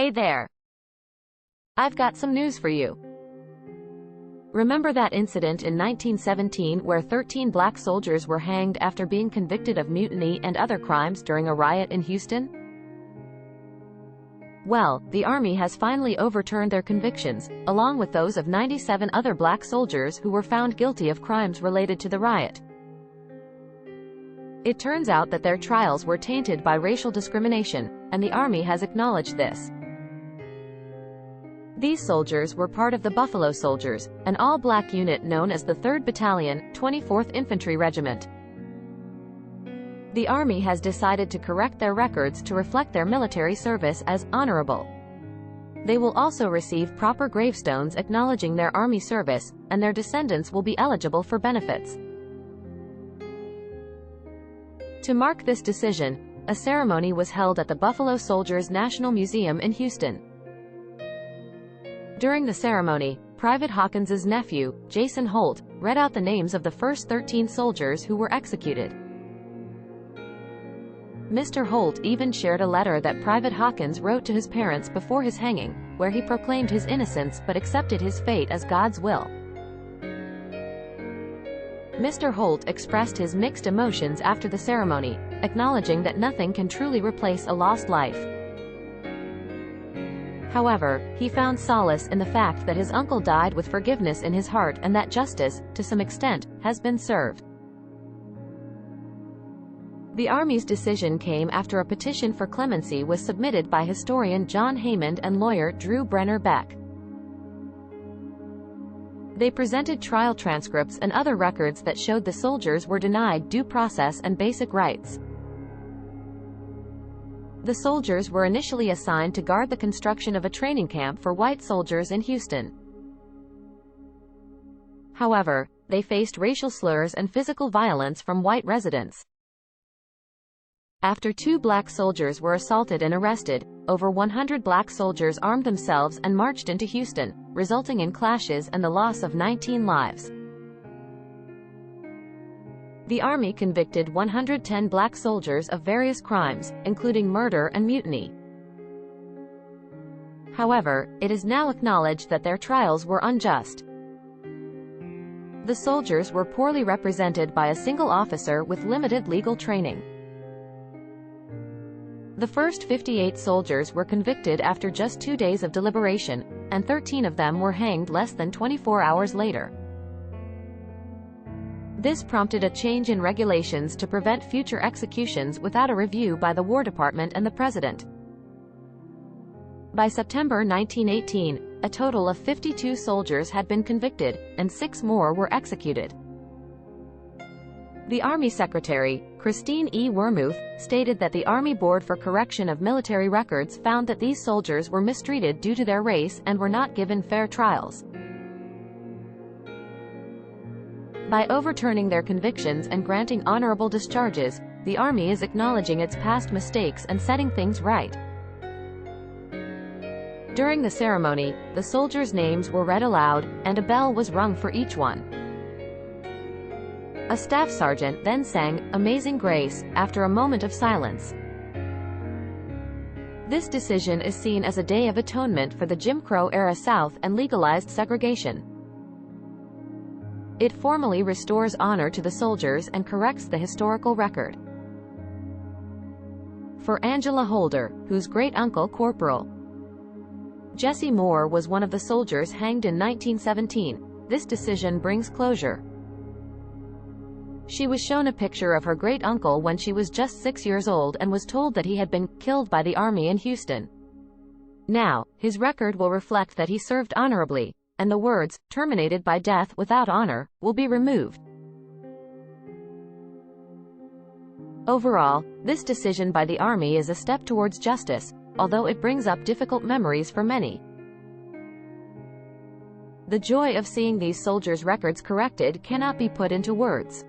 Hey there! I've got some news for you. Remember that incident in 1917 where 13 black soldiers were hanged after being convicted of mutiny and other crimes during a riot in Houston? Well, the Army has finally overturned their convictions, along with those of 97 other black soldiers who were found guilty of crimes related to the riot. It turns out that their trials were tainted by racial discrimination, and the Army has acknowledged this. These soldiers were part of the Buffalo Soldiers, an all-black unit known as the 3rd Battalion, 24th Infantry Regiment. The Army has decided to correct their records to reflect their military service as honorable. They will also receive proper gravestones acknowledging their Army service, and their descendants will be eligible for benefits. To mark this decision, a ceremony was held at the Buffalo Soldiers National Museum in Houston. During the ceremony, Private Hawkins's nephew, Jason Holt, read out the names of the first 13 soldiers who were executed. Mr. Holt even shared a letter that Private Hawkins wrote to his parents before his hanging, where he proclaimed his innocence but accepted his fate as God's will. Mr. Holt expressed his mixed emotions after the ceremony, acknowledging that nothing can truly replace a lost life. However, he found solace in the fact that his uncle died with forgiveness in his heart and that justice, to some extent, has been served. The Army's decision came after a petition for clemency was submitted by historian John Haymond and lawyer Drew Brenner Beck. They presented trial transcripts and other records that showed the soldiers were denied due process and basic rights. The soldiers were initially assigned to guard the construction of a training camp for white soldiers in Houston. However, they faced racial slurs and physical violence from white residents. After 2 black soldiers were assaulted and arrested, over 100 black soldiers armed themselves and marched into Houston, resulting in clashes and the loss of 19 lives. The Army convicted 110 black soldiers of various crimes, including murder and mutiny. However, it is now acknowledged that their trials were unjust. The soldiers were poorly represented by a single officer with limited legal training. The first 58 soldiers were convicted after just 2 days of deliberation, and 13 of them were hanged less than 24 hours later. This prompted a change in regulations to prevent future executions without a review by the War Department and the President. By September 1918, a total of 52 soldiers had been convicted, and 6 more were executed. The Army Secretary, Christine E. Wormuth, stated that the Army Board for Correction of Military Records found that these soldiers were mistreated due to their race and were not given fair trials. By overturning their convictions and granting honorable discharges, the Army is acknowledging its past mistakes and setting things right. During the ceremony, the soldiers' names were read aloud, and a bell was rung for each one. A staff sergeant then sang "Amazing Grace" after a moment of silence. This decision is seen as a day of atonement for the Jim Crow-era South and legalized segregation. It formally restores honor to the soldiers and corrects the historical record. For Angela Holder, whose great-uncle Corporal Jesse Moore was one of the soldiers hanged in 1917, this decision brings closure. She was shown a picture of her great-uncle when she was just 6 years old and was told that he had been killed by the Army in Houston. Now, his record will reflect that he served honorably, and the words, "terminated by death without honor," will be removed. Overall, this decision by the Army is a step towards justice, although it brings up difficult memories for many. The joy of seeing these soldiers' records corrected cannot be put into words.